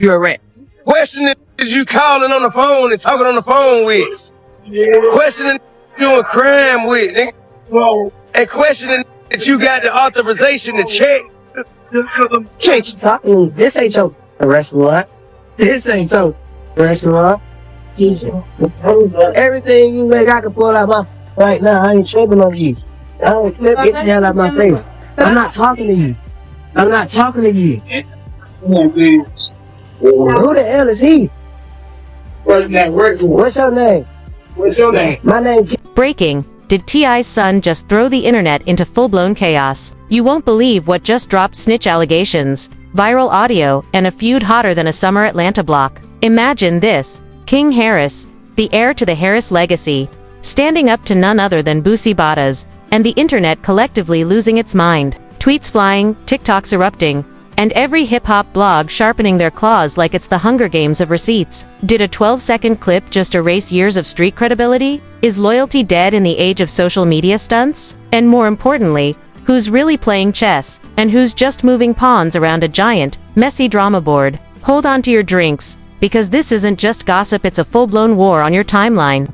You're a rat. Questioning is you calling on the phone and talking on the phone with. Questioning you doing crime with, nigga. And questioning that you got the authorization to check. Can't you talk to me? This ain't your restaurant. This ain't your restaurant. Everything you make, I can pull out my right now. I ain't tripping on you. I don't trip. Get the hell out my face. I'm not talking to you. I'm not talking to you. Who the hell is he? What's your name? What's your name? My name's Breaking. Did T.I.'s son just throw the internet into full-blown chaos? You won't believe what just dropped: snitch allegations, viral audio, and a feud hotter than a summer Atlanta block. Imagine this. King Harris, the heir to the Harris legacy, standing up to none other than Boosie Badazz, and the internet collectively losing its mind. Tweets flying, TikToks erupting, and every hip-hop blog sharpening their claws like it's the Hunger Games of receipts. Did a 12-second clip just erase years of street credibility? Is loyalty dead in the age of social media stunts? And more importantly, who's really playing chess, and who's just moving pawns around a giant, messy drama board? Hold on to your drinks, because this isn't just gossip, it's a full-blown war on your timeline.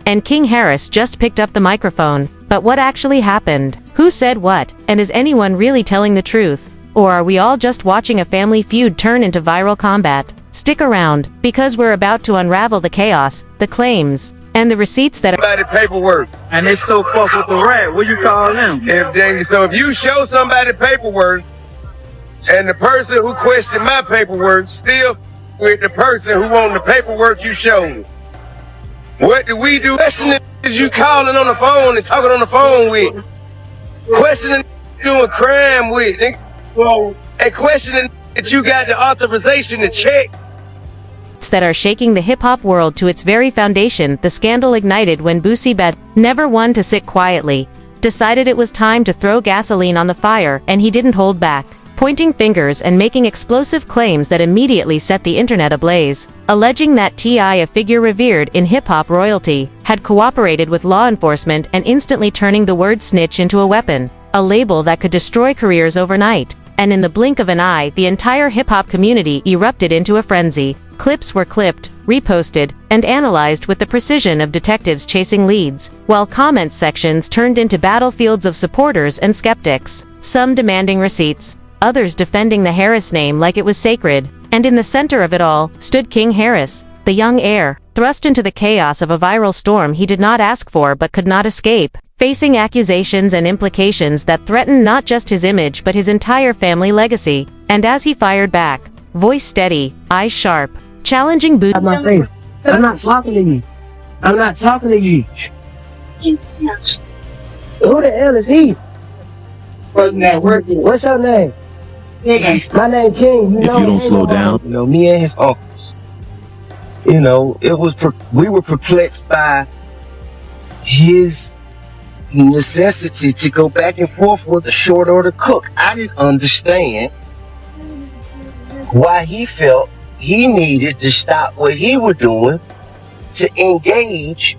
And King Harris just picked up the microphone. But what actually happened? Who said what? And is anyone really telling the truth? Or are we all just watching a family feud turn into viral combat? Stick around, because we're about to unravel the chaos, the claims, and the receipts that Somebody paperwork. And they still fuck with the rat. What you call them? So if you show somebody paperwork, and the person who questioned my paperwork still with the person who wanted the paperwork you showed, what do we do? Questioning is you calling on the phone and talking on the phone with. Questioning doing crime with, nigga. And questioning that you got the authorization to check. that are shaking the hip-hop world to its very foundation. The scandal ignited when Boosie Badazz, never one to sit quietly, decided it was time to throw gasoline on the fire, and he didn't hold back, pointing fingers and making explosive claims that immediately set the internet ablaze, alleging that T.I., a figure revered in hip-hop royalty, had cooperated with law enforcement and instantly turning the word snitch into a weapon, a label that could destroy careers overnight. And in the blink of an eye, the entire hip-hop community erupted into a frenzy. Clips were clipped, reposted, and analyzed with the precision of detectives chasing leads, while comment sections turned into battlefields of supporters and skeptics, some demanding receipts, others defending the Harris name like it was sacred. And in the center of it all stood King Harris, the young heir, thrust into the chaos of a viral storm he did not ask for but could not escape, facing accusations and implications that threatened not just his image but his entire family legacy. And as he fired back, voice steady, eyes sharp, challenging Boosie. My face. I'm not talking to you. I'm not talking to you. Who the hell is he? What's your name? My name King. You know, if you don't slow down. You know, me and his office. You know, we were perplexed by his necessity to go back and forth with a short order cook. I didn't understand why he felt he needed to stop what he was doing to engage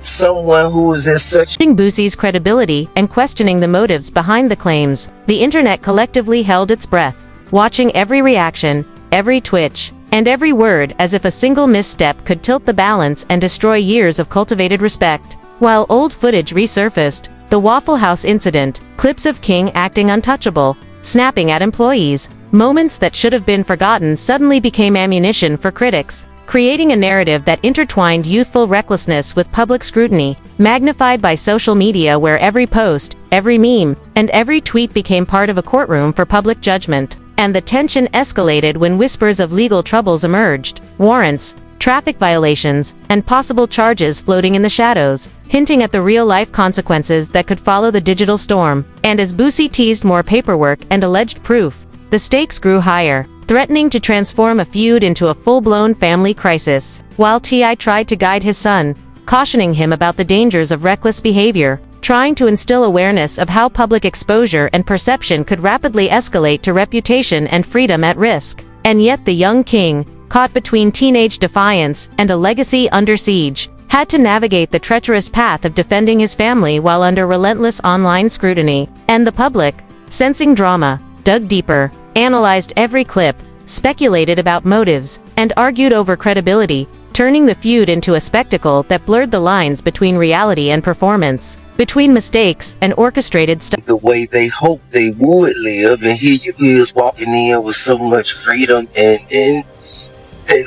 someone who was as such. Boosie's credibility and questioning the motives behind the claims. The internet collectively held its breath, watching every reaction, every twitch, and every word as if a single misstep could tilt the balance and destroy years of cultivated respect. While old footage resurfaced, the Waffle House incident, clips of King acting untouchable, snapping at employees, moments that should have been forgotten suddenly became ammunition for critics, creating a narrative that intertwined youthful recklessness with public scrutiny, magnified by social media where every post, every meme, and every tweet became part of a courtroom for public judgment. And the tension escalated when whispers of legal troubles emerged, warrants, traffic violations, and possible charges floating in the shadows, hinting at the real-life consequences that could follow the digital storm. And as Boosie teased more paperwork and alleged proof, the stakes grew higher, threatening to transform a feud into a full-blown family crisis. While T.I. tried to guide his son, cautioning him about the dangers of reckless behavior, trying to instill awareness of how public exposure and perception could rapidly escalate to reputation and freedom at risk. And yet the young king, caught between teenage defiance and a legacy under siege, had to navigate the treacherous path of defending his family while under relentless online scrutiny. And the public, sensing drama, dug deeper, analyzed every clip, speculated about motives, and argued over credibility, turning the feud into a spectacle that blurred the lines between reality and performance, between mistakes and orchestrated stuff. The way they hoped they would live, and here you is walking in with so much freedom and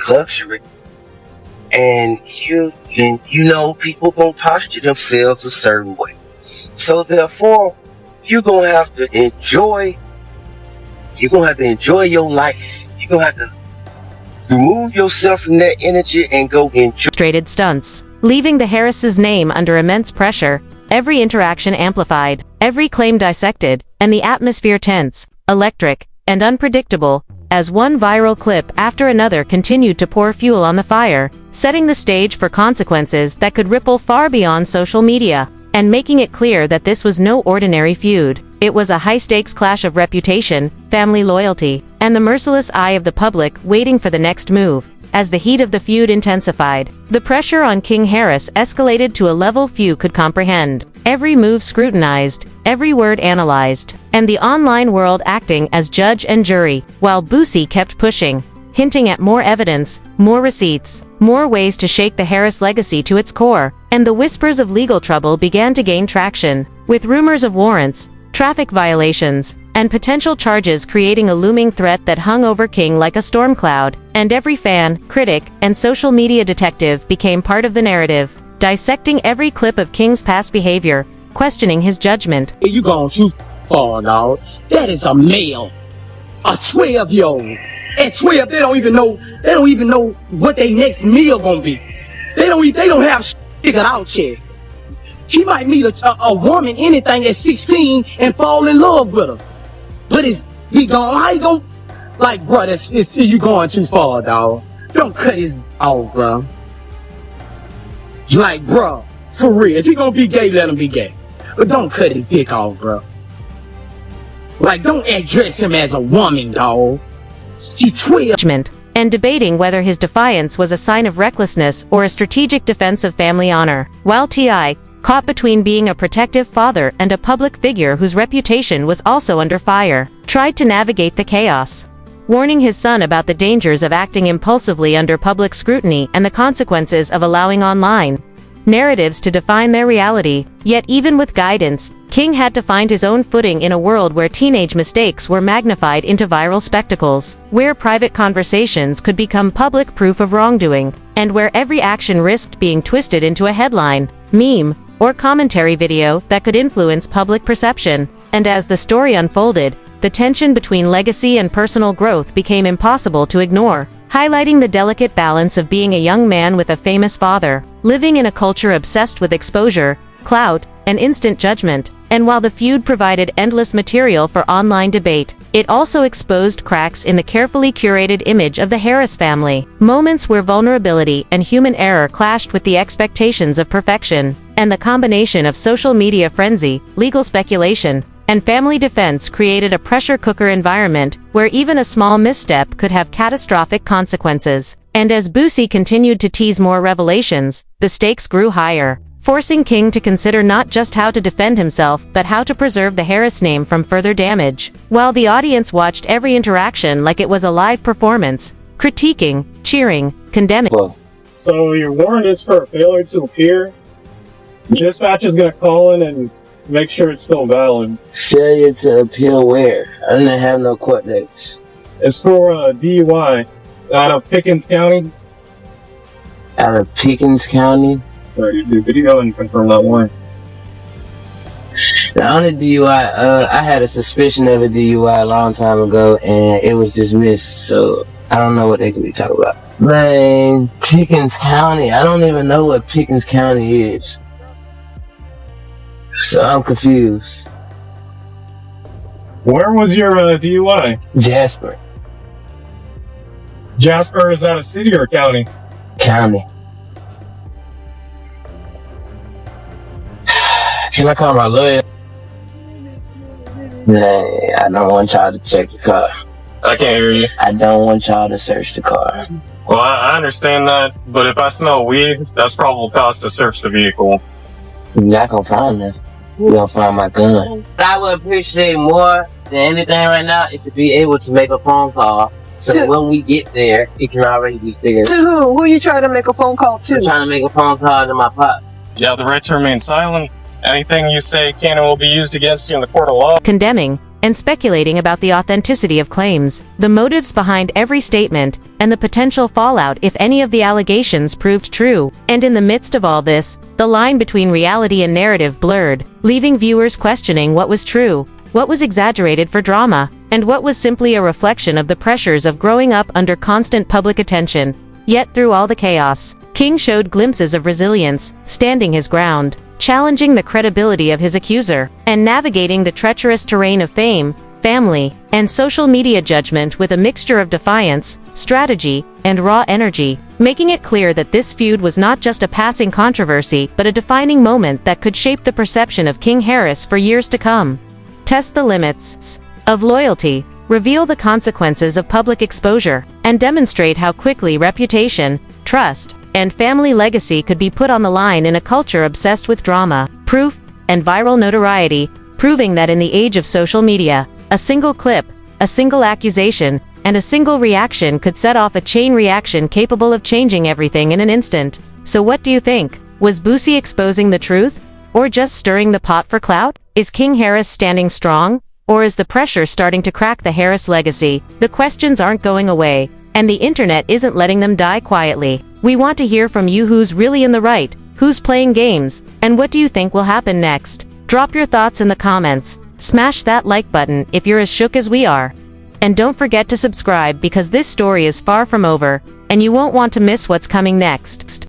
luxury. And you know, people gonna posture themselves a certain way. So therefore, you're gonna have to enjoy your life. You're gonna have to remove yourself from that energy and go enjoy Orchestrated stunts, leaving the Harrises' name under immense pressure, every interaction amplified, every claim dissected, and the atmosphere tense, electric, and unpredictable, as one viral clip after another continued to pour fuel on the fire, setting the stage for consequences that could ripple far beyond social media, and making it clear that this was no ordinary feud. It was a high-stakes clash of reputation, family loyalty, and the merciless eye of the public waiting for the next move. As the heat of the feud intensified, the pressure on King Harris escalated to a level few could comprehend. Every move scrutinized, every word analyzed, and the online world acting as judge and jury, while Boosie kept pushing, hinting at more evidence, more receipts, more ways to shake the Harris legacy to its core, and the whispers of legal trouble began to gain traction, with rumors of warrants, traffic violations, and potential charges creating a looming threat that hung over King like a storm cloud, and every fan, critic, and social media detective became part of the narrative, dissecting every clip of King's past behavior, questioning his judgment. You gone too far, dog. That is a male. A 12-year-old. At 12, they don't even know what their next meal gonna be. They don't have shit figured out yet. He might meet a woman, anything, at 16 and fall in love with her. But he gone, how he gonna, like, bro, you going too far, dog. Don't cut his off, bro. Like, bro, for real, if he gonna be gay, let him be gay. But don't cut his dick off, bro. Like, don't address him as a woman, dog. He's 12. And debating whether his defiance was a sign of recklessness or a strategic defense of family honor, while T.I., caught between being a protective father and a public figure whose reputation was also under fire, tried to navigate the chaos, warning his son about the dangers of acting impulsively under public scrutiny and the consequences of allowing online narratives to define their reality. Yet even with guidance, King had to find his own footing in a world where teenage mistakes were magnified into viral spectacles, where private conversations could become public proof of wrongdoing, and where every action risked being twisted into a headline, meme, or commentary video that could influence public perception. And as the story unfolded, the tension between legacy and personal growth became impossible to ignore, highlighting the delicate balance of being a young man with a famous father, living in a culture obsessed with exposure, clout, and instant judgment. And while the feud provided endless material for online debate, it also exposed cracks in the carefully curated image of the Harris family, moments where vulnerability and human error clashed with the expectations of perfection. And the combination of social media frenzy, legal speculation, and family defense created a pressure cooker environment where even a small misstep could have catastrophic consequences. And as Boosie continued to tease more revelations, the stakes grew higher, forcing King to consider not just how to defend himself but how to preserve the Harris name from further damage. While the audience watched every interaction like it was a live performance, critiquing, cheering, condemning. So your warrant is for a failure to appear. Dispatch is going to call in and make sure it's still valid. Failure to appear where? I didn't have no court dates. It's for DUI out of Pickens County. Out of Pickens County? Sorry, do video and confirm that warrant. The only DUI, I had a suspicion of a DUI a long time ago, and it was dismissed, so I don't know what they could be talking about. Man, Pickens County, I don't even know what Pickens County is. So I'm confused. Where was your DUI? Jasper. Jasper, is that a city or county? County. Can I call my lawyer? Nah, I don't want y'all to check the car. I can't hear you. I don't want y'all to search the car. Well, I understand that, but if I smell weed, that's probable cause to search the vehicle. You're not gonna find this. You're gonna find my gun. What I would appreciate more than anything right now is to be able to make a phone call So when we get there, it can already be figured. To who? Who are you trying to make a phone call I'm to? trying to make a phone call to my pop. You have the right to remain silent. Anything you say can and will be used against you in the court of law. Condemning and speculating about the authenticity of claims, the motives behind every statement, and the potential fallout if any of the allegations proved true. And in the midst of all this, the line between reality and narrative blurred, leaving viewers questioning what was true, what was exaggerated for drama, and what was simply a reflection of the pressures of growing up under constant public attention. Yet through all the chaos, King showed glimpses of resilience, standing his ground, challenging the credibility of his accuser, and navigating the treacherous terrain of fame, family, and social media judgment with a mixture of defiance, strategy, and raw energy, making it clear that this feud was not just a passing controversy but a defining moment that could shape the perception of King Harris for years to come. Test the limits of loyalty, reveal the consequences of public exposure, and demonstrate how quickly reputation, trust, and family legacy could be put on the line in a culture obsessed with drama, proof, and viral notoriety, proving that in the age of social media, a single clip, a single accusation, and a single reaction could set off a chain reaction capable of changing everything in an instant. So what do you think? Was Boosie exposing the truth? Or just stirring the pot for clout? Is King Harris standing strong? Or is the pressure starting to crack the Harris legacy? The questions aren't going away, and the internet isn't letting them die quietly. We want to hear from you who's really in the right, who's playing games, and what do you think will happen next? Drop your thoughts in the comments, smash that like button if you're as shook as we are. And don't forget to subscribe because this story is far from over, and you won't want to miss what's coming next.